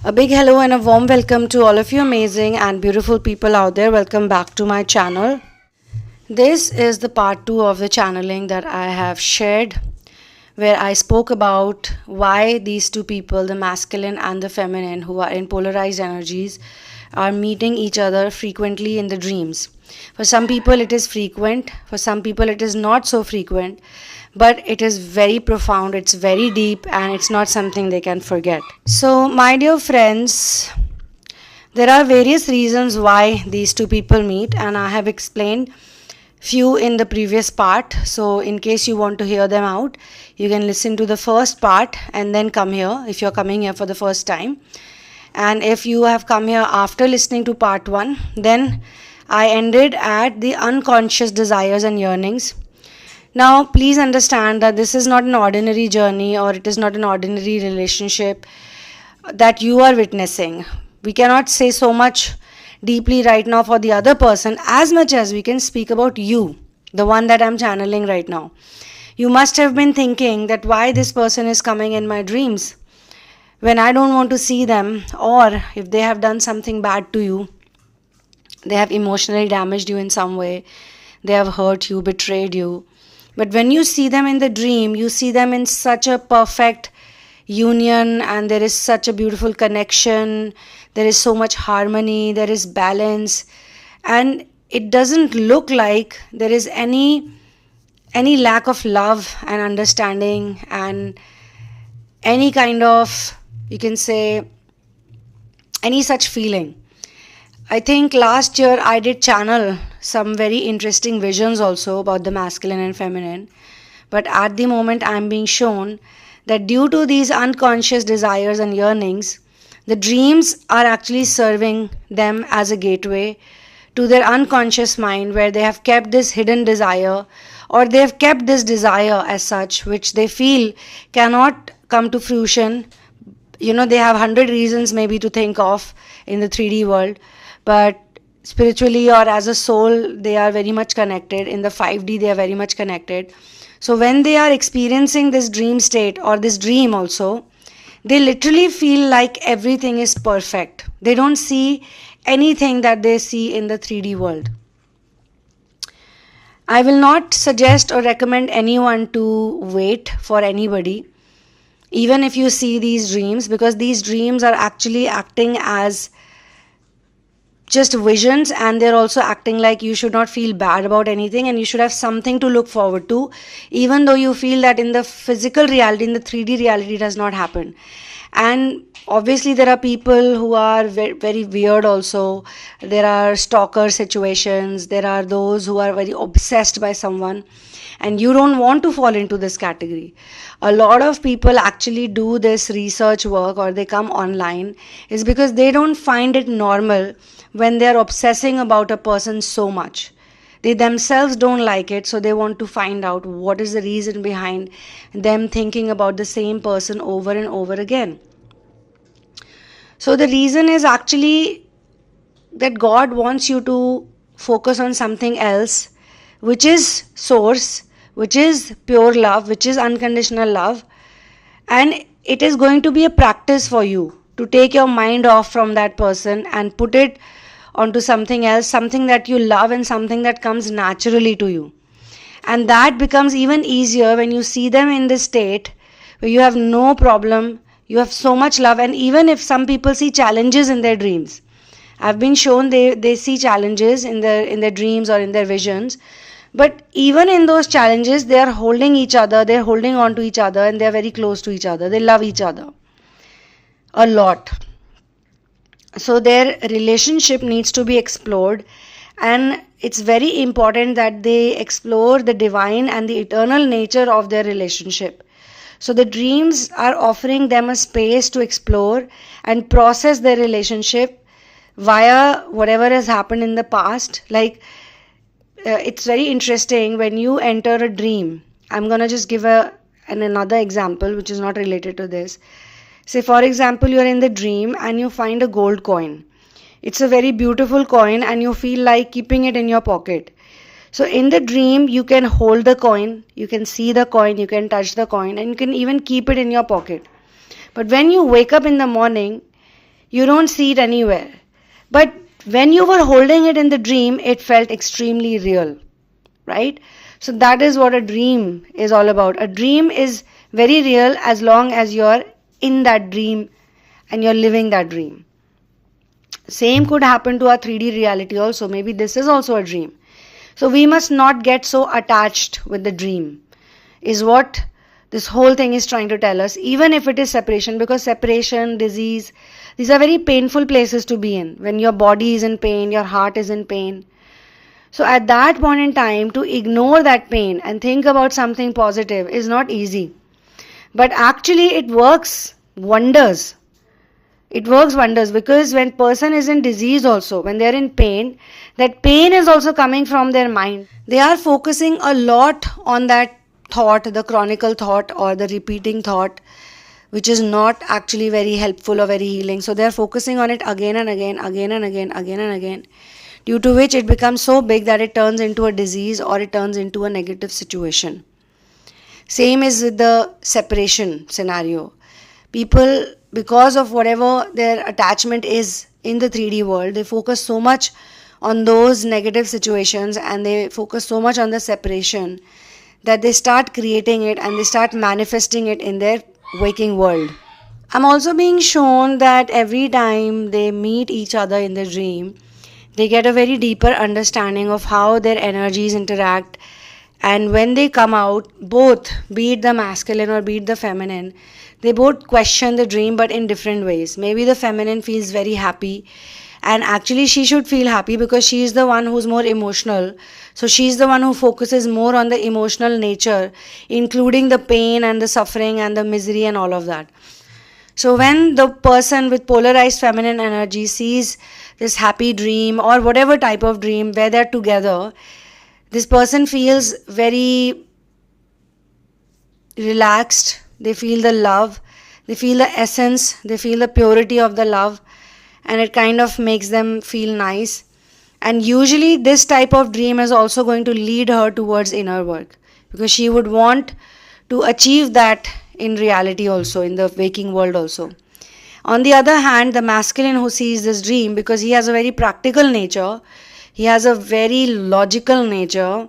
A big hello and a warm welcome to all of you amazing and beautiful people out there. Welcome back to my channel. This is the part 2 of the channeling that I have shared, where I spoke about why these two people, the masculine and the feminine, who are in polarized energies, are meeting each other frequently in the dreams. For some people it is frequent, for some people it is not so frequent, but it is very profound, it's very deep, and it's not something they can forget. So, my dear friends, there are various reasons why these two people meet, and I have explained few in the previous part. So in case you want to hear them out, you can listen to the first part and then come here if you're coming here for the first time. And if you have come here after listening to part 1, then I ended at the unconscious desires and yearnings. Now please understand that this is not an ordinary journey, or it is not an ordinary relationship that you are witnessing. We cannot say so much deeply right now for the other person as much as we can speak about you, the one that I'm channeling right now. You must have been thinking that why this person is coming in my dreams when I don't want to see them, or if they have done something bad to you, they have emotionally damaged you in some way, they have hurt you, betrayed you. But when you see them in the dream, you see them in such a perfect union, and there is such a beautiful connection, there is so much harmony, there is balance, and it doesn't look like there is any lack of love and understanding and any kind of, you can say, any such feeling. I think last year I did channel some very interesting visions also about the masculine and feminine, but at the moment I am being shown that due to these unconscious desires and yearnings, the dreams are actually serving them as a gateway to their unconscious mind, where they have kept this hidden desire, or they have kept this desire as such, which they feel cannot come to fruition. You know, they have 100 reasons maybe to think of in the 3D world, but spiritually or as a soul, they are very much connected. In the 5D, they are very much connected. So when they are experiencing this dream state or this dream also, they literally feel like everything is perfect. They don't see anything that they see in the 3D world. I will not suggest or recommend anyone to wait for anybody, even if you see these dreams, because these dreams are actually acting as just visions, and they're also acting like you should not feel bad about anything, and you should have something to look forward to, even though you feel that in the physical reality, in the 3D reality, it has not happened. And obviously there are people who are very, very weird also. There are stalker situations, there are those who are very obsessed by someone, and you don't want to fall into this category. A lot of people actually do this research work, or they come online, is because they don't find it normal when they're obsessing about a person so much. They themselves don't like it, so they want to find out what is the reason behind them thinking about the same person over and over again. So the reason is actually that God wants you to focus on something else, which is source, which is pure love, which is unconditional love, and it is going to be a practice for you to take your mind off from that person and put it onto something else, something that you love and something that comes naturally to you. And that becomes even easier when you see them in this state where you have no problem, you have so much love. And even if some people see challenges in their dreams, I've been shown they see challenges in their dreams or in their visions, but even in those challenges, they are holding each other, they're holding on to each other, and they're very close to each other. They love each other a lot. So their relationship needs to be explored, and it's very important that they explore the divine and the eternal nature of their relationship. So the dreams are offering them a space to explore and process their relationship via whatever has happened in the past. Like, it's very interesting when you enter a dream. I'm going to just give another example which is not related to this. Say, for example, you're in the dream and you find a gold coin. It's a very beautiful coin and you feel like keeping it in your pocket. So in the dream, you can hold the coin, you can see the coin, you can touch the coin, and you can even keep it in your pocket. But when you wake up in the morning, You don't see it anywhere. But when you were holding it in the dream, it felt extremely real, right? So that is what a dream is all about. A dream is very real as long as you're in that dream and you're living that dream. Same could happen to our 3D reality also. Maybe this is also a dream. So we must not get so attached with the dream, is what this whole thing is trying to tell us, even if it is separation, because separation, disease, these are very painful places to be in. When your body is in pain, your heart is in pain. So at that point in time, to ignore that pain and think about something positive is not easy. But actually it works wonders. It works wonders, because when person is in disease also, when they are in pain, that pain is also coming from their mind. They are focusing a lot on that thought, the chronicle thought or the repeating thought, which is not actually very helpful or very healing. So they are focusing on it again and again, again and again, again and again, due to which it becomes so big that it turns into a disease or it turns into a negative situation. Same is with the separation scenario. People, because of whatever their attachment is in the 3D world, they focus so much on those negative situations and they focus so much on the separation that they start creating it and they start manifesting it in their waking world. I'm also being shown that every time they meet each other in the dream, they get a very deeper understanding of how their energies interact. And when they come out, both, be it the masculine or be it the feminine, they both question the dream but in different ways. Maybe the feminine feels very happy, and actually she should feel happy because she is the one who's more emotional. So she's the one who focuses more on the emotional nature, including the pain and the suffering and the misery and all of that. So when the person with polarized feminine energy sees this happy dream or whatever type of dream where they're together, this person feels very relaxed. They feel the love, they feel the essence, they feel the purity of the love, and it kind of makes them feel nice. And usually this type of dream is also going to lead her towards inner work, because she would want to achieve that in reality also, in the waking world also. On the other hand, the masculine who sees this dream, because he has a very practical nature, he has a very logical nature,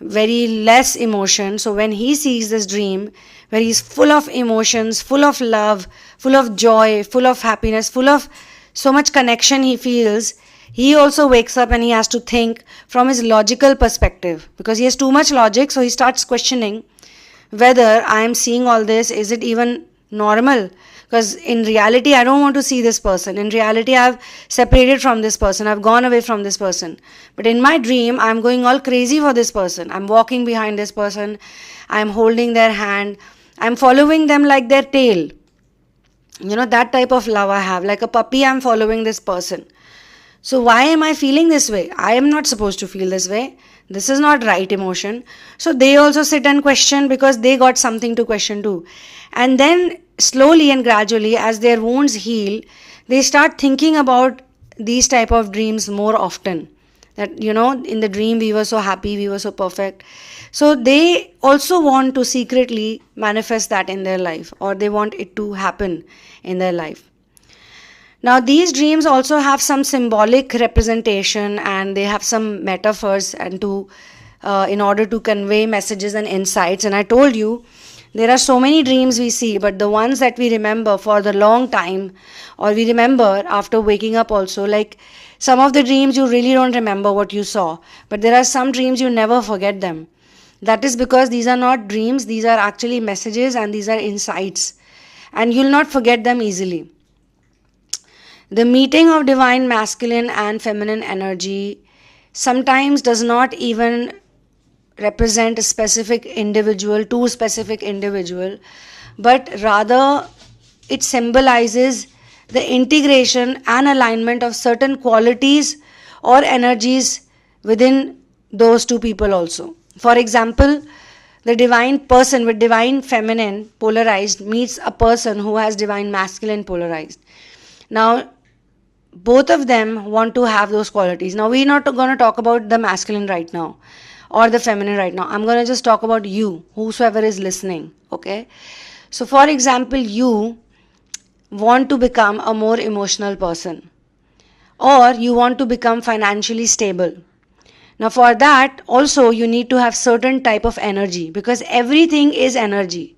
very less emotion. So when he sees this dream where he's full of emotions, full of love, full of joy, full of happiness, full of so much connection he feels, he also wakes up and he has to think from his logical perspective, because he has too much logic. So he starts questioning whether I am seeing all this, is it even normal? Because in reality, I don't want to see this person. In reality, I've separated from this person. I've gone away from this person. But in my dream, I'm going all crazy for this person. I'm walking behind this person. I'm holding their hand. I'm following them like their tail. You know, that type of love I have. Like a puppy, I'm following this person. So why am I feeling this way? I am not supposed to feel this way. This is not right emotion. So they also sit and question, because they got something to question too. And then slowly and gradually, as their wounds heal, they start thinking about these type of dreams more often. That, you know, in the dream we were so happy, we were so perfect. So they also want to secretly manifest that in their life, or they want it to happen in their life. Now these dreams also have some symbolic representation, and they have some metaphors and in order to convey messages and insights. And I told you, there are so many dreams we see, but the ones that we remember for the long time, or we remember after waking up also, like some of the dreams you really don't remember what you saw, but there are some dreams you never forget them. That is because these are not dreams, these are actually messages and these are insights, and you'll not forget them easily. The meeting of divine masculine and feminine energy sometimes does not even represent a specific individual, two specific individual, but rather it symbolizes the integration and alignment of certain qualities or energies within those two people also. For example, the divine person with divine feminine polarized meets a person who has divine masculine polarized. Now, both of them want to have those qualities. Now, we're not going to talk about the masculine right now or the feminine right now. I'm going to just talk about you, whosoever is listening. Okay. So, for example, you want to become a more emotional person, or you want to become financially stable. Now for that also you need to have certain type of energy, because everything is energy.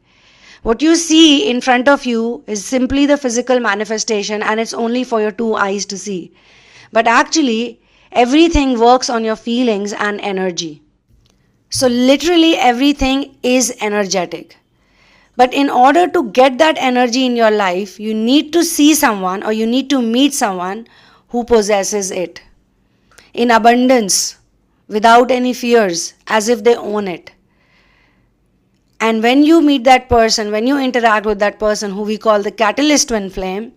What you see in front of you is simply the physical manifestation, and it's only for your two eyes to see. But actually, everything works on your feelings and energy. So literally everything is energetic. But in order to get that energy in your life, you need to see someone or you need to meet someone who possesses it in abundance, without any fears, as if they own it. And when you meet that person, when you interact with that person who we call the catalyst twin flame,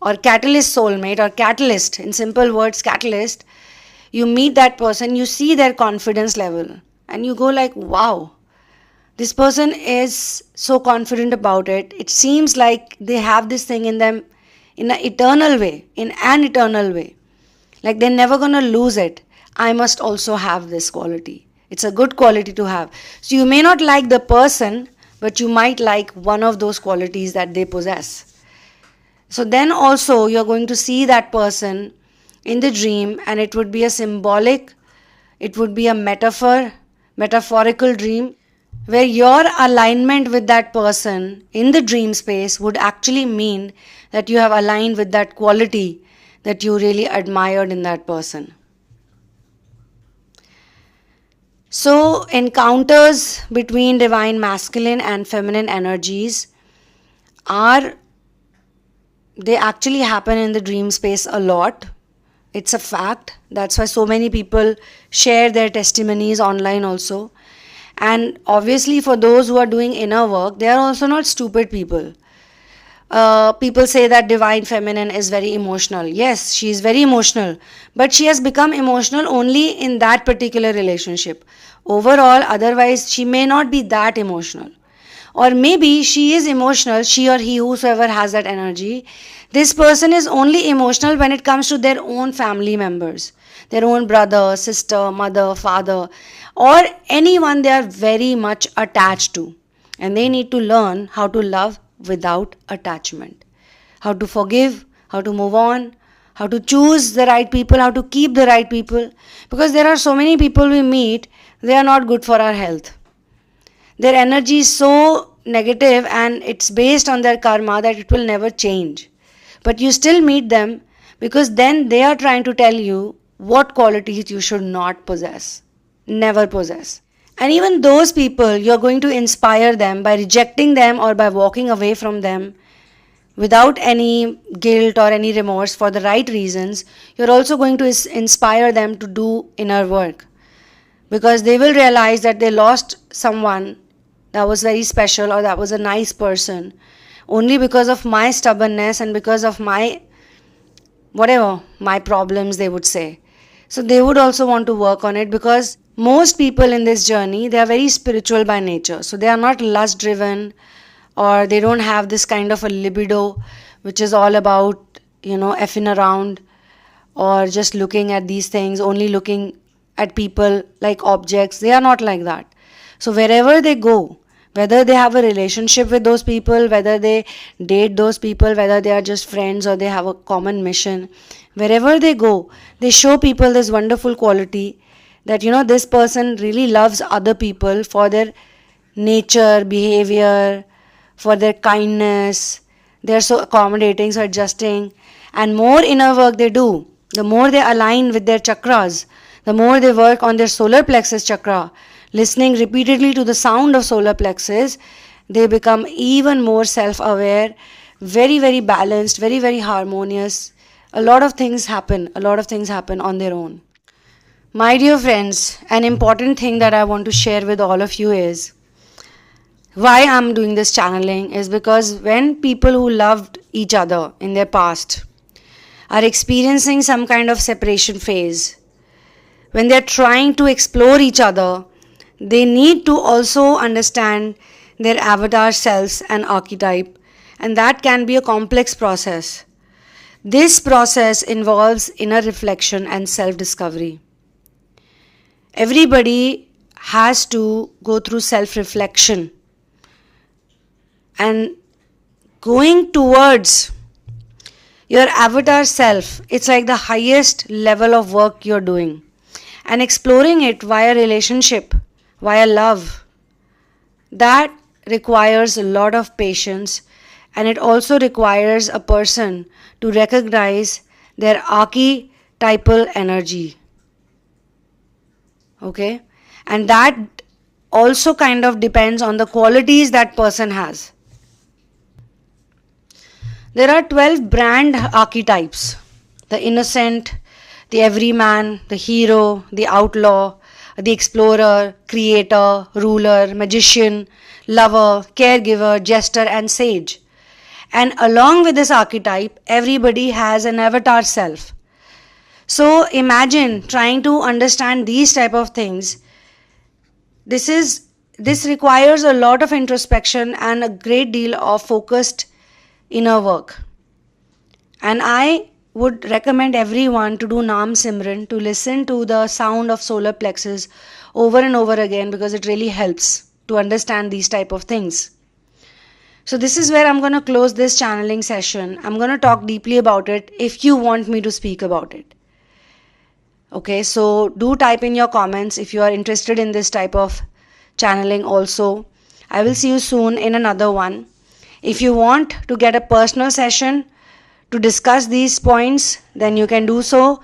or catalyst soulmate, or catalyst, in simple words, catalyst, you meet that person, you see their confidence level, and you go like, wow, this person is so confident about it. It seems like they have this thing in them in an eternal way, Like they're never gonna lose it. I must also have this quality. It's a good quality to have. So you may not like the person, but you might like one of those qualities that they possess. So then also you're going to see that person in the dream, and it would be a symbolic, it would be a metaphorical dream, where your alignment with that person in the dream space would actually mean that you have aligned with that quality that you really admired in that person. So encounters between divine masculine and feminine energies they actually happen in the dream space a lot. It's a fact. That's why so many people share their testimonies online also. And obviously for those who are doing inner work, they are also not stupid people. People say that divine feminine is very emotional. Yes, she is very emotional, but she has become emotional only in that particular relationship. Overall, otherwise she may not be that emotional. Or maybe she is emotional, she or he, whosoever has that energy. This person is only emotional when it comes to their own family members, their own brother, sister, mother, father, or anyone they are very much attached to. And they need to learn how to love without attachment, how to forgive, how to move on, how to choose the right people, how to keep the right people. Because there are so many people we meet, they are not good for our health. Their energy is so negative and it's based on their karma that it will never change. But you still meet them because then they are trying to tell you what qualities you should not possess, never possess. And even those people, you're going to inspire them by rejecting them or by walking away from them without any guilt or any remorse for the right reasons. You're also going to inspire them to do inner work, because they will realize that they lost someone that was very special or that was a nice person only because of my stubbornness and because of my problems, they would say. So they would also want to work on it, because most people in this journey, they are very spiritual by nature. So they are not lust driven, or they don't have this kind of a libido which is all about, effing around or just looking at these things, only looking at people like objects. They are not like that. So wherever they go, whether they have a relationship with those people, whether they date those people, whether they are just friends or they have a common mission, wherever they go, they show people this wonderful quality that, this person really loves other people for their nature, behavior, for their kindness. They are so accommodating, so adjusting. And more inner work they do, the more they align with their chakras, the more they work on their solar plexus chakra, listening repeatedly to the sound of solar plexus, they become even more self-aware, very, very balanced, very, very harmonious. A lot of things happen on their own. My dear friends, an important thing that I want to share with all of you is why I'm doing this channeling is because when people who loved each other in their past are experiencing some kind of separation phase, when they're trying to explore each other, they need to also understand their avatar selves and archetype, and that can be a complex process. This process involves inner reflection and self-discovery. Everybody has to go through self-reflection, and going towards Your avatar self, it's like the highest level of work you're doing. And exploring it via relationship, via love, that requires a lot of patience, and it also requires a person to recognize their archetypal energy. Okay? And that also kind of depends on the qualities that person has. There are 12 brand archetypes: the innocent, the everyman, the hero, the outlaw, the explorer, creator, ruler, magician, lover, caregiver, jester, and sage. And along with this archetype, everybody has an avatar self. So imagine trying to understand these type of things. This requires a lot of introspection and a great deal of focused inner work. And I would recommend everyone to do Naam Simran, to listen to the sound of solar plexus over and over again, because it really helps to understand these type of things. So this is where I'm going to close this channeling session. I'm going to talk deeply about it if you want me to speak about it. Okay, so do type in your comments if you are interested in this type of channeling also. I will see you soon in another one. If you want to get a personal session to discuss these points, then you can do so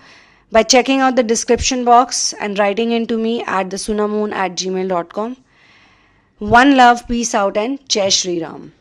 by checking out the description box and writing into me at thesunamoon@gmail.com. One love, peace out, and Jai Shri Ram.